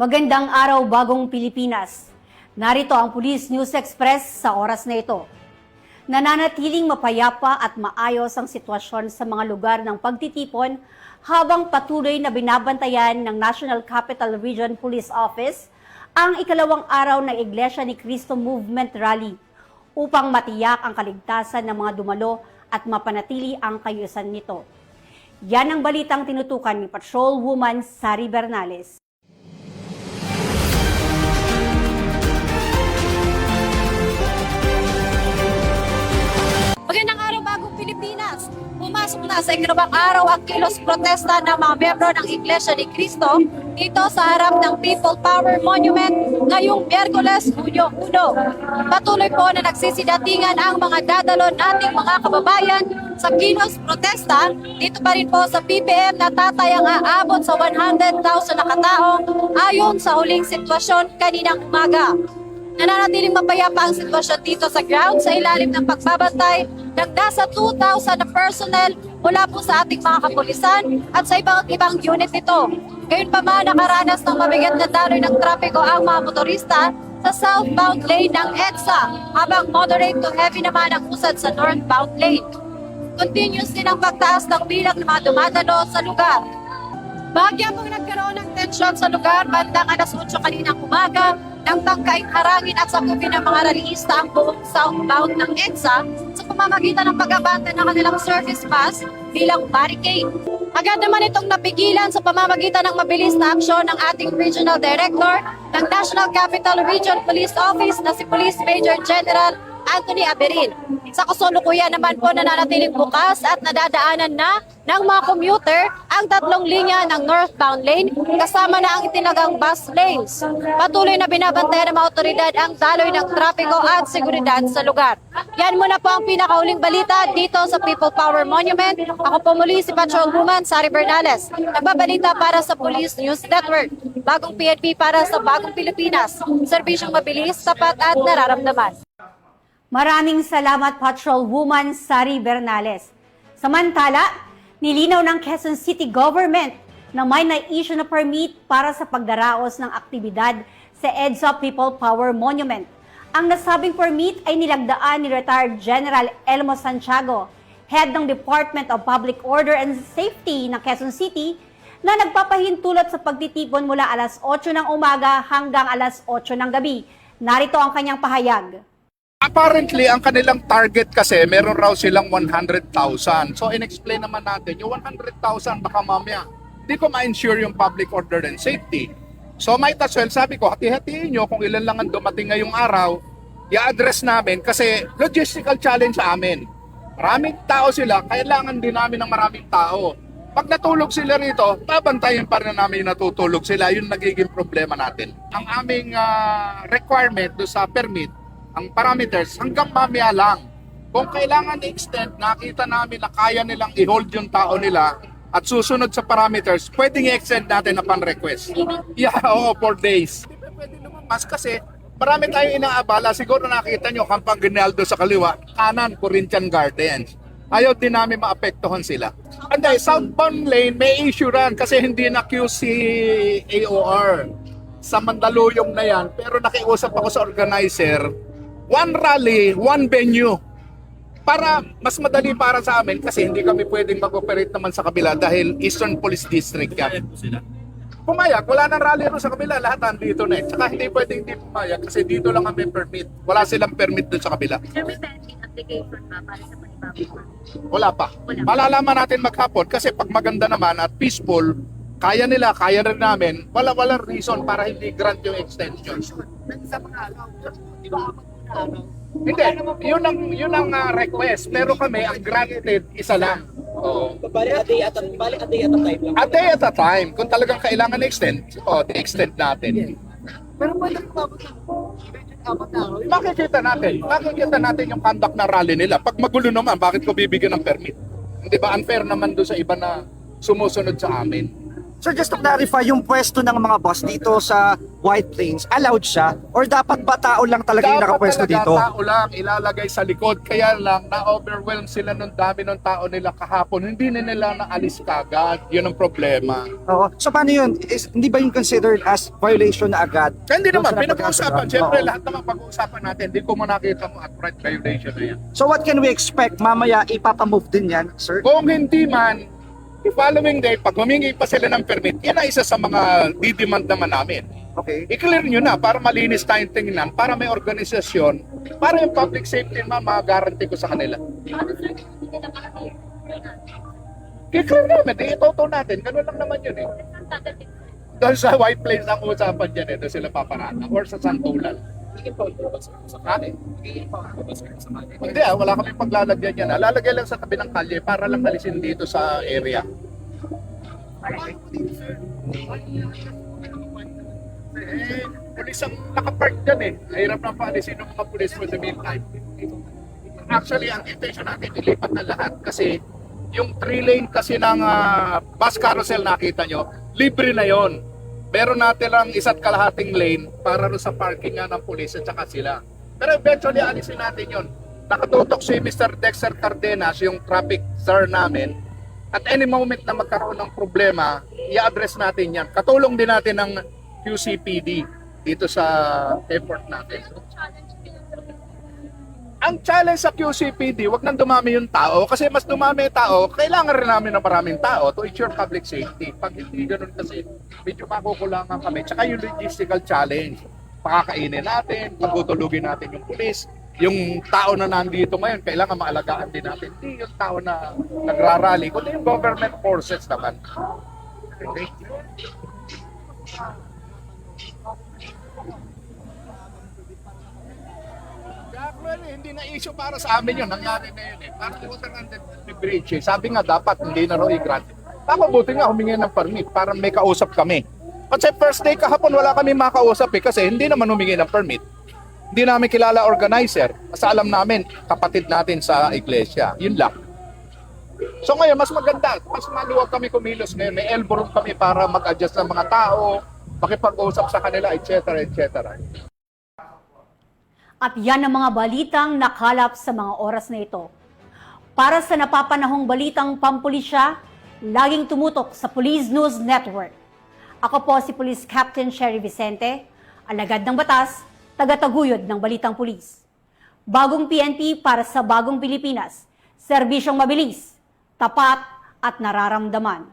Magandang araw, Bagong Pilipinas. Narito ang Police News Express sa oras na ito. Nananatiling mapayapa at maayos ang sitwasyon sa mga lugar ng pagtitipon habang patuloy na binabantayan ng National Capital Region Police Office ang ikalawang araw ng Iglesia ni Cristo Movement Rally upang matiyak ang kaligtasan ng mga dumalo at mapanatili ang kaayusan nito. Yan ang balitang tinutukan ni Patrol Woman Sari Bernales. Magandang araw, Bagong Pilipinas! Pumasok na sa ikalawang araw ang kilos protesta ng mga miyembro ng Iglesia ni Cristo dito sa harap ng People Power Monument ngayong Miyerkules, Hunyo 1. Patuloy po na nagsisidatingan ang mga dadalo nating mga kababayan sa kilos protesta. Dito pa rin po sa PPM na tatayang aabot sa 100,000 na katao ayon sa huling sitwasyon kaninang umaga. Nananatiling mapayapa ang sitwasyon dito sa ground sa ilalim ng pagbabantay ng nasa 2,000 na personnel mula po sa ating mga kapulisan at sa ibang unit nito. Gayunpaman, nakaranas ng mabigat na daloy ng trapiko ang mga motorista sa southbound lane ng EDSA habang moderate to heavy naman ang usad sa northbound lane. Continuous din ang pagtaas ng bilang ng mga dumadalo sa lugar. Bahagya pong nagkaroon ng tensyon sa lugar bandang alas 8 kaninang umaga nang tangkaing harangin at sakupin ng mga rallyista ang buong southbound ng EDSA sa pamamagitan ng pag-abante ng kanilang service bus bilang barricade. Agad naman itong napigilan sa pamamagitan ng mabilis na aksyon ng ating Regional Director ng National Capital Region Police Office na si Police Major General Anthony Aberin. Sa kasalukuyan naman po nananatiling bukas at nadadaanan na ng mga commuter ang tatlong linya ng northbound lane kasama na ang itinagang bus lanes. Patuloy na binabantayan ng mga otoridad ang daloy ng trapiko at seguridad sa lugar. Yan muna po ang pinakauling balita dito sa People Power Monument. Ako po muli si Patrol Woman Sari Bernales. Nagbabalita para sa Police News Network. Bagong PNP para sa Bagong Pilipinas. Serbisyong mabilis, tapat at nararamdaman. Maraming salamat, Patrol Woman Sari Bernales. Samantala, nilinaw ng Quezon City Government na may na-issue na permit para sa pagdaraos ng aktibidad sa EDSA People Power Monument. Ang nasabing permit ay nilagdaan ni Retired General Elmo Santiago, Head ng Department of Public Order and Safety ng Quezon City, na nagpapahintulot sa pagtitipon mula alas 8 ng umaga hanggang alas 8 ng gabi. Narito ang kanyang pahayag. Apparently, ang kanilang target kasi, meron raw silang 100,000. So, in-explain naman natin, yung 100,000 baka mamaya, hindi ko ma-ensure yung public order and safety. So, might as well, sabi ko, hati-hatiin nyo kung ilan lang ang dumating ngayong araw, i-address namin kasi logistical challenge sa amin. Maraming tao sila, kailangan din namin ng maraming tao. Pag natulog sila rito, babantayin pa rin namin yung natutulog sila. Yun nagiging problema natin. Ang aming requirement do sa permit, ang parameters hanggang mamaya lang. Kung kailangan i-extend, nakita namin na kaya nilang i-hold yung tao nila at susunod sa parameters, pwedeng i-extend natin upon request. Yeah, oo, 4 days. Pwede lumabas kasi marami tayong inaabala. Siguro nakita nyo, Kampang Ginaldo sa kaliwa, kanan, Corinthian Gardens. Ayaw din namin maapektuhan sila. And southbound lane, may issue ran kasi hindi na QC AOR. Sa Mandaluyong na yan, pero nakiusap ako sa organizer, one rally, one venue. Para mas madali para sa amin kasi hindi kami pwedeng mag-operate naman sa kabila dahil Eastern Police District yan. Pumayag, wala nang rally ro sa kabila, lahat nandito na eh. Tsaka hindi pwedeng hindi pumayag kasi dito lang kami permit. Wala silang permit doon sa kabila. Application ba para sa panibabang? Wala pa. Malalaman natin maghapon kasi pag maganda naman at peaceful, kaya nila, kaya rin namin, walang reason para hindi grant yung extension. Sa mga araw, di ba Hindi, yun ang request. Pero kami, ang granted, isa lang. Oh. Bali a day at a time lang. A day at a time. Kung talagang kailangan extend, i-extend natin. Pero pwede ko abot na araw. Makikita natin yung conduct na rally nila. Pag magulo naman, bakit ko bibigyan ng permit? Hindi ba unfair naman doon sa iba na sumusunod sa amin? Sir, just to clarify, yung pwesto ng mga boss dito sa White Plains, allowed siya? Or dapat ba tao lang talaga yung nakapwesto talaga dito? tao lang ilalagay sa likod. Kaya lang, na-overwhelm sila ng dami ng tao nila kahapon. Hindi na nila naalis kagad. Yun ang problema. Oo. So paano yun? Hindi ba yung considered as violation na agad? Kaya hindi Yung naman, sa pinag-uusapan. napagkasuhan? Siyempre, Oo. lahat naman pag-uusapan natin. Hindi ko mo nakita mo outright violation na yan. So what can we expect? Mamaya ipapamove din yan, sir? Kung hindi man, the following day, pag humingi pa sila ng permit, yan ang isa sa mga didemand naman namin. Okay. I-clear nyo na para malinis tayong tingnan, para may organisasyon, para yung public safety naman, mga-guarantee ko sa kanila. I-clear namin, itoto natin, ganun lang naman yun eh. Doon sa White Plains ang usapan dyan eh, doon sila paparata, or sa Santulan. Hindi wala kami paglalagyan yan. Lalagay lang sa tabi ng kalye para lang alisin dito sa area. Pulis ang nakapark dyan eh. Mahirap na paalisin ng mga pulis for the meantime. Actually, ang intention natin, ilipat na lahat kasi yung 3-lane kasi ng bus carousel nakita nyo, libre na yon. Meron natin lang isa't kalahating lane para sa parking nga ng pulis at saka sila. Pero eventually, alisin natin yon. Nakatutok si Mr. Dexter Cardenas, yung traffic sir namin. At any moment na magkaroon ng problema, i-address natin yan. Katulong din natin ng QCPD dito sa effort natin. Ang challenge sa QCPD, wag nang dumami yung tao kasi mas dumami yung tao, kailangan rin namin ng maraming tao to ensure public safety. Pag hindi ganun kasi, medyo makukulangan kami. Tsaka yung logistical challenge, pakakainin natin, pagtutulugin natin yung pulis, yung tao na nandito ngayon, kailangan maalagaan din natin. Hindi yung tao na nagrarally, kundi yung government forces naman. Okay? Actually, hindi na issue para sa amin yun. Nangyari na yun eh. Para water under the bridge eh. Sabi nga dapat hindi na raw i-grant. Baka buti nga humingi ng permit para may kausap kami. Kasi first day kahapon wala kami makausap eh kasi hindi naman humingi ng permit. Hindi namin kilala organizer. Kasi alam namin, kapatid natin sa iglesia. Yun lang. So ngayon, mas maganda. Mas maluwag kami kumilos ngayon. May elbow room kami para mag-adjust ng mga tao, makipag-usap sa kanila, etc. etc. At yan ang mga balitang nakalap sa mga oras na ito. Para sa napapanahong balitang pampulisya, laging tumutok sa Police News Network. Ako po si Police Captain Sherry Vicente, alagad ng batas, tagataguyod ng balitang pulis. Bagong PNP para sa bagong Pilipinas, serbisyong mabilis, tapat at nararamdaman.